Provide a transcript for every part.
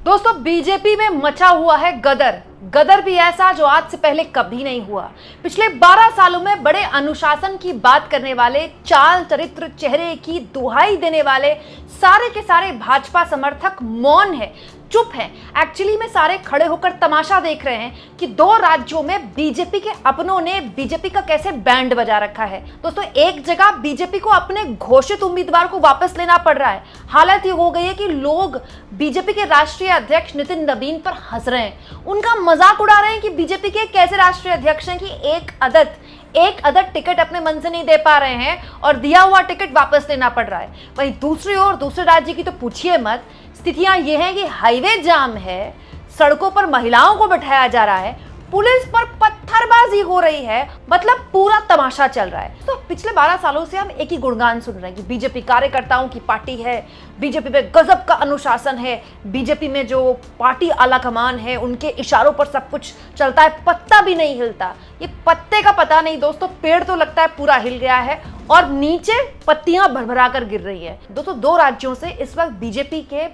दोस्तों बीजेपी में मचा हुआ है गदर। गदर भी ऐसा जो आज से पहले कभी नहीं हुआ। पिछले 12 सालों में बड़े अनुशासन की बात करने वाले, चाल चरित्र चेहरे की दुहाई देने वाले सारे के सारे भाजपा समर्थक मौन है, चुप है। एक्चुअली में सारे खड़े होकर तमाशा देख रहे हैं कि दो राज्यों में बीजेपी के अपनों ने बीजेपी का कैसे बैंड बजा रखा है। दोस्तों एक जगह बीजेपी को अपने घोषित उम्मीदवार को वापस लेना पड़ रहा है। हालत ये हो गई है कि लोग बीजेपी के राष्ट्रीय अध्यक्ष नितिन नबीन पर हंस रहे हैं, उनका मजाक उड़ा रहे हैं कि बीजेपी के कैसे राष्ट्रीय अध्यक्ष हैं कि एक अदद टिकट अपने मन से नहीं दे पा रहे हैं और दिया हुआ टिकट वापस लेना पड़ रहा है। वहीं दूसरी ओर दूसरे राज्य की तो पूछिए मत। स्थितियां ये हैं कि हाईवे जाम है, सड़कों पर महिलाओं को बैठाया जा रहा है, पुलिस पर पत्थरबाजी हो रही है, मतलब पूरा तमाशा चल रहा है। तो पिछले 12 सालों से हम एक ही गुणगान सुन रहे हैं कि बीजेपी कार्यकर्ताओं की पार्टी है, बीजेपी में गजब का अनुशासन है, बीजेपी में जो पार्टी आला कमान है उनके इशारों पर सब कुछ चलता है, पत्ता भी नहीं हिलता। ये पत्ते का पता नहीं दोस्तों, पेड़ तो लगता है पूरा हिल गया है और नीचे पत्तियां भरभरा कर गिर रही है। दोस्तों दो राज्यों से इस वक्त बीजेपी के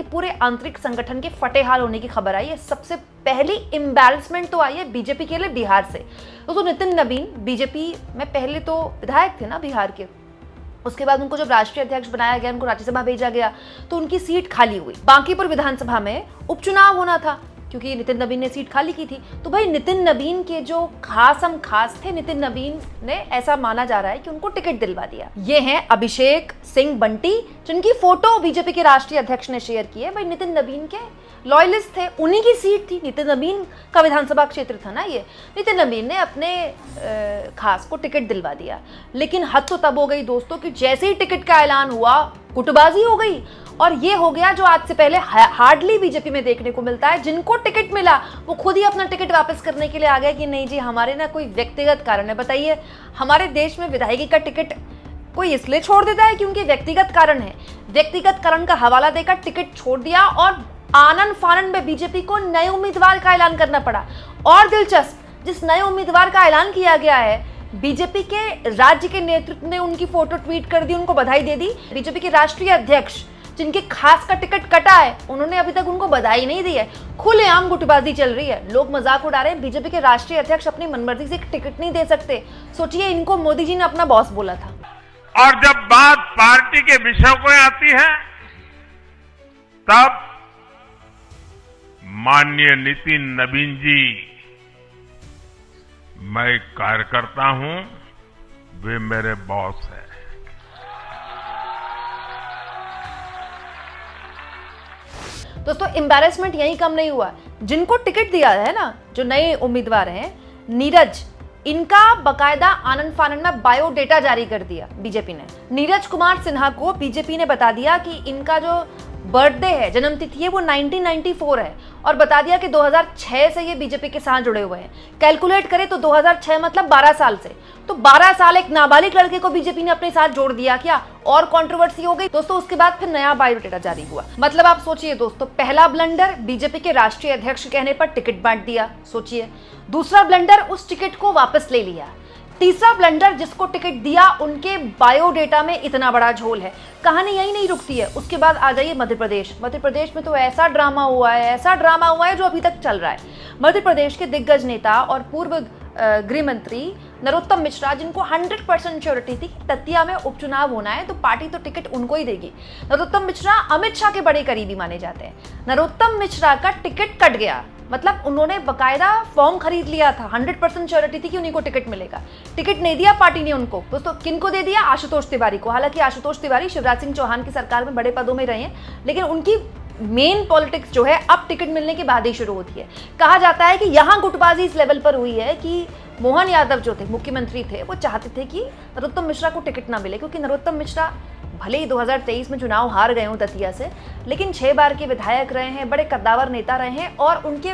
पूरे आंतरिक संगठन के फटेहाल होने की खबर आई है। सबसे पहली एम्बैरेसमेंट तो आई है बीजेपी के लिए बिहार से। दोस्तों नितिन नबीन बीजेपी में पहले तो विधायक थे ना बिहार के, उसके बाद उनको जब राष्ट्रीय अध्यक्ष बनाया गया, उनको राज्यसभा भेजा गया तो उनकी सीट खाली हुई। बांकीपुर विधानसभा में उपचुनाव होना था क्योंकि नितिन नबीन ने सीट खाली की थी। तो भाई नितिन नबीन के जो खास थे, नितिन नबीन ने ऐसा माना जा रहा है कि उनको टिकट दिलवा दिया। ये हैं अभिषेक सिंह बंटी, जिनकी फोटो बीजेपी के राष्ट्रीय अध्यक्ष ने शेयर की है। भाई नितिन नबीन के लॉयलिस्ट थे, उन्हीं की सीट थी, नितिन नबीन का विधानसभा क्षेत्र था ना ये। नितिन नबीन ने अपने खास को टिकट दिलवा दिया। लेकिन हद तो तब हो गई दोस्तों कि जैसे ही टिकट का ऐलान हुआ गुटबाजी हो गई और ये हो गया जो आज से पहले हार्डली बीजेपी में देखने को मिलता है। जिनको टिकट मिला वो खुद ही अपना टिकट वापस करने के लिए आ गए कि नहीं जी हमारे ना कोई व्यक्तिगत कारण है। बताइए हमारे देश में विधायकी का टिकट कोई इसलिए छोड़ देता है कि उनके व्यक्तिगत कारण है, व्यक्तिगत कारण का हवाला देकर टिकट छोड़ दिया और आनन फानन में बीजेपी को नए उम्मीदवार का ऐलान करना पड़ा। और दिलचस्प, जिस नए उम्मीदवार का ऐलान किया गया है बीजेपी के राज्य के नेतृत्व ने उनकी फोटो ट्वीट कर दी, उनको बधाई दे दी। बीजेपी के राष्ट्रीय अध्यक्ष जिनके खास का टिकट कटा है उन्होंने अभी तक उनको बधाई नहीं दी है। खुलेआम गुटबाजी चल रही है, लोग मजाक उड़ा रहे हैं। बीजेपी के राष्ट्रीय अध्यक्ष अपनी मनमर्जी से टिकट नहीं दे सकते। सोचिए इनको मोदी जी ने अपना बॉस बोला था। और जब बात पार्टी के विषयों को आती है तब माननीय नितिन नबीन जी, मैं कार्यकर्ता हूं, वे मेरे बॉस हैं। दोस्तों एम्बैरेसमेंट यही कम नहीं हुआ, जिनको टिकट दिया है ना, जो नए उम्मीदवार हैं, नीरज, इनका बकायदा आनंद फानन में बायोडेटा जारी कर दिया बीजेपी ने। नीरज कुमार सिन्हा को बीजेपी ने बता दिया कि इनका जो बर्थडे है, जन्म तिथि है, वो 1994 है और बता दिया कि 2006 से ये बीजेपी के साथ जुड़े हुए हैं। कैलकुलेट करें तो 2006 मतलब 12 साल से, तो 12 साल एक नाबालिग लड़के को बीजेपी ने अपने साथ जोड़ दिया क्या? और कंट्रोवर्सी हो गई दोस्तों। उसके बाद फिर नया बायोडेटा जारी हुआ। मतलब आप सोचिए दोस्तों, पहला ब्लंडर बीजेपी के राष्ट्रीय अध्यक्ष कहने पर टिकट बांट दिया, सोचिए। दूसरा ब्लंडर उस टिकट को वापस ले लिया। तीसरा ब्लंडर जिसको टिकट दिया उनके बायोडेटा में इतना बड़ा झोल है। कहानी यही नहीं रुकती है। उसके बाद आ जाइए मध्य प्रदेश में तो ऐसा ड्रामा हुआ है जो अभी तक चल रहा है। मध्य प्रदेश के दिग्गज नेता और पूर्व गृह मंत्री नरोत्तम मिश्रा, जिनको 100% श्योरिटी थी दतिया में उपचुनाव होना है तो पार्टी तो टिकट उनको ही देगी। नरोत्तम मिश्रा अमित शाह के बड़े करीबी माने जाते हैं। नरोत्तम मिश्रा का टिकट कट गया, मतलब उन्होंने बकायदा फॉर्म खरीद लिया था, 100% श्योरिटी थी कि उन्हीं को टिकट मिलेगा। टिकट नहीं दिया पार्टी ने उनको। दोस्तों किनको दे दिया? आशुतोष तिवारी को। हालांकि आशुतोष तिवारी शिवराज सिंह चौहान की सरकार में बड़े पदों में रहे हैं, लेकिन उनकी मेन पॉलिटिक्स जो है अब टिकट मिलने के बाद ही शुरू होती है। कहा जाता है कि यहाँ गुटबाजी इस लेवल पर हुई है कि मोहन यादव जो थे, मुख्यमंत्री थे, वो चाहते थे कि नरोत्तम मिश्रा को टिकट ना मिले, क्योंकि नरोत्तम मिश्रा भले ही 2023 में चुनाव हार गए हों दतिया से, लेकिन 6 बार के विधायक रहे हैं, बड़े कद्दावर नेता रहे हैं और उनके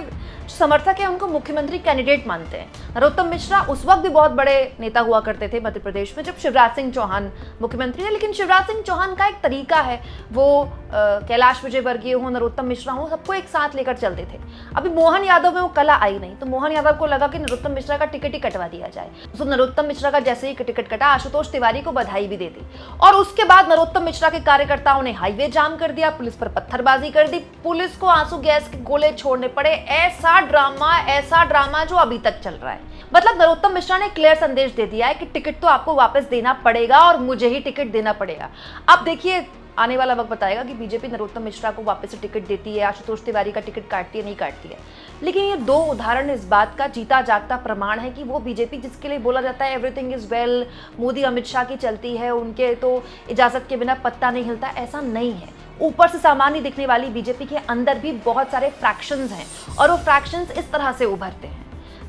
समर्थक हैं उनको मुख्यमंत्री कैंडिडेट मानते हैं। नरोत्तम मिश्रा उस वक्त भी बहुत बड़े नेता हुआ करते थे मध्य प्रदेश में जब शिवराज सिंह चौहान मुख्यमंत्री थे, लेकिन शिवराज सिंह चौहान का एक तरीका है, वो कैलाश विजयवर्गीय हो, नरोत्तम मिश्रा हो, सबको एक साथ लेकर चलते थे। अभी मोहन यादव में वो कला आई नहीं, तो मोहन यादव को लगा कि नरोत्तम मिश्रा का टिकट ही कटवा दिया जाए। तो नरोत्तम मिश्रा का जैसे ही टिकट कटा, आशुतोष तिवारी को बधाई भी दे दी, और उसके बाद नरोत्तम मिश्रा के कार्यकर्ताओं ने हाईवे जाम कर दिया, पुलिस पर पत्थरबाजी कर दी, पुलिस को आंसू गैस के गोले छोड़ने पड़े। ऐसा ड्रामा जो अभी तक चल रहा है। मतलब नरोत्तम मिश्रा ने क्लियर संदेश दे दिया है कि टिकट तो आपको वापस देना पड़ेगा और मुझे ही टिकट देना पड़ेगा। अब देखिए आने वाला वक्त बताएगा कि बीजेपी नरोत्तम मिश्रा को वापस से टिकट देती है, आशुतोष तिवारी का टिकट काटती है, नहीं काटती है। लेकिन ये दो उदाहरण इस बात का जीता जागता प्रमाण है कि वो बीजेपी जिसके लिए बोला जाता है everything is well, Modi Amit Shah की चलती है, उनके तो इजाजत के बिना पत्ता नहीं हिलता, ऐसा नहीं है। ऊपर से सामान्य दिखने वाली बीजेपी के अंदर भी बहुत सारे फ्रैक्शंस हैं और वो फ्रैक्शंस इस तरह से उभरते हैं।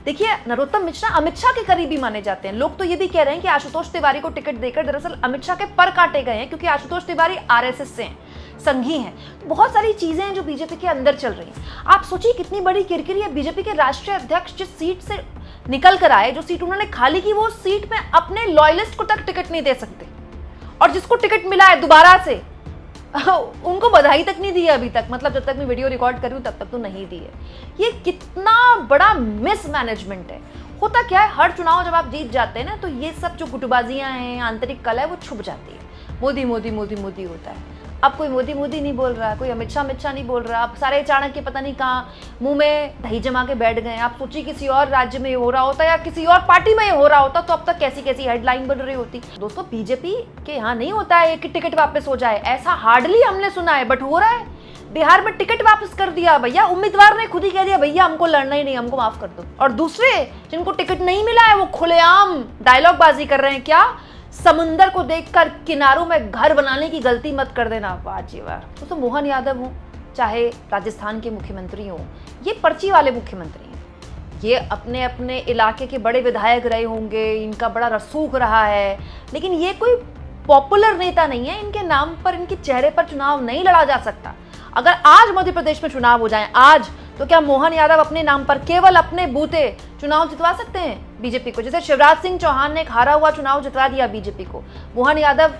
देखिए नरोत्तम मिश्रा अमित शाह के करीबी माने जाते हैं। लोग तो ये भी कह रहे हैं कि आशुतोष तिवारी को टिकट देकर दरअसल अमित शाह के पर काटे गए हैं, क्योंकि आशुतोष तिवारी आरएसएस से हैं, संघी हैं। तो बहुत सारी चीजें हैं जो बीजेपी के अंदर चल रही हैं। आप सोचिए कितनी बड़ी किरकिरी है। बीजेपी के राष्ट्रीय अध्यक्ष जिस सीट से निकल कर आए, जो सीट उन्होंने खाली की, वो सीट में अपने लॉयलिस्ट को तक टिकट नहीं दे सकते, और जिसको टिकट मिला है दोबारा से उनको बधाई तक नहीं दी है अभी तक। मतलब जब तक मैं वीडियो रिकॉर्ड कर रही हूं तब तक तो नहीं दी है। ये कितना बड़ा मिसमैनेजमेंट है। होता क्या है, हर चुनाव जब आप जीत जाते हैं ना, तो ये सब जो गुटबाजियां हैं, आंतरिक कला है, वो छुप जाती है। मोदी मोदी मोदी मोदी होता है। अब कोई मोदी मोदी नहीं बोल रहा, कोई अमित शाह नहीं बोल रहा। अब सारे चाणक्य पता नहीं कहाँ मुंह में दही जमा के बैठ गए। आप सोचिए किसी और राज्य में ये हो रहा होता या किसी और पार्टी में ये हो रहा होता तो अब तक कैसी कैसी हेडलाइन बन रही होती। दोस्तों बीजेपी के यहाँ नहीं होता है कि टिकट वापस हो जाए, ऐसा हार्डली हमने सुना है, बट हो रहा है। बिहार में टिकट वापस कर दिया भैया, उम्मीदवार ने खुद ही कह दिया भैया हमको लड़ना ही नहीं, हमको माफ कर दो। और दूसरे जिनको टिकट नहीं मिला है वो खुलेआम डायलॉग बाजी कर रहे हैं। क्या समुंदर को देखकर किनारों में घर बनाने की गलती मत कर देना। वाह जी वाह। तो मोहन यादव हो, चाहे राजस्थान के मुख्यमंत्री हो, ये पर्ची वाले मुख्यमंत्री हैं। ये अपने अपने इलाके के बड़े विधायक रहे होंगे, इनका बड़ा रसूख रहा है, लेकिन ये कोई पॉपुलर नेता नहीं है। इनके नाम पर, इनके चेहरे पर चुनाव नहीं लड़ा जा सकता। अगर आज मध्य प्रदेश में चुनाव हो जाए आज, तो क्या मोहन यादव अपने नाम पर केवल अपने बूते चुनाव जितवा सकते हैं बीजेपी को? जैसे शिवराज सिंह चौहान ने एक हारा हुआ चुनाव जितवा दिया बीजेपी को। मोहन यादव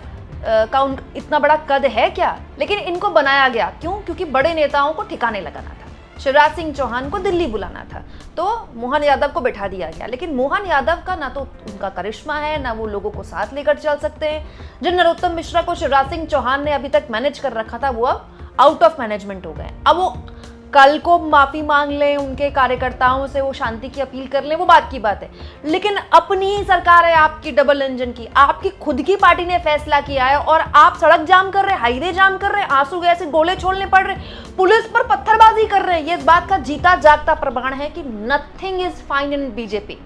का इतना बड़ा कद है क्या? लेकिन इनको बनाया गया क्यों? क्योंकि बड़े नेताओं को ठिकाने लगाना था। शिवराज सिंह चौहान को दिल्ली बुलाना था, तो मोहन यादव को बैठा दिया गया। लेकिन मोहन यादव का ना तो उनका करिश्मा है, ना वो लोगों को साथ लेकर चल सकते हैं। जिन नरोत्तम मिश्रा को शिवराज सिंह चौहान ने अभी तक मैनेज कर रखा था, वो अब आउट ऑफ मैनेजमेंट हो गए। अब वो कल को माफी मांग लें उनके कार्यकर्ताओं से, वो शांति की अपील कर लें, वो बात की बात है। लेकिन अपनी ही सरकार है आपकी, डबल इंजन की, आपकी खुद की पार्टी ने फैसला किया है और आप सड़क जाम कर रहे हैं, हाईवे जाम कर रहे हैं, आंसू गैस से गोले छोड़ने पड़ रहे, पुलिस पर पत्थरबाजी कर रहे हैं। ये इस बात का जीता जागता प्रमाण है कि nothing is fine in BJP.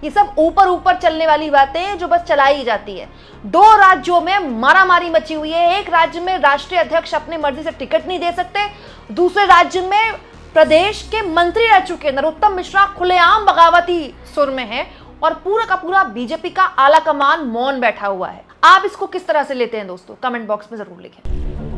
ये सब ऊपर ऊपर चलने वाली बातें हैं जो बस चलाई जाती है। 2 राज्यों में मारामारी मची हुई है। एक राज्य में राष्ट्रीय अध्यक्ष अपनी मर्जी से टिकट नहीं दे सकते, दूसरे राज्य में प्रदेश के मंत्री रह चुके नरोत्तम मिश्रा खुलेआम बगावती सुर में है और पूरा का पूरा बीजेपी का आला कमान मौन बैठा हुआ है। आप इसको किस तरह से लेते हैं दोस्तों? कमेंट बॉक्स में जरूर लिखें।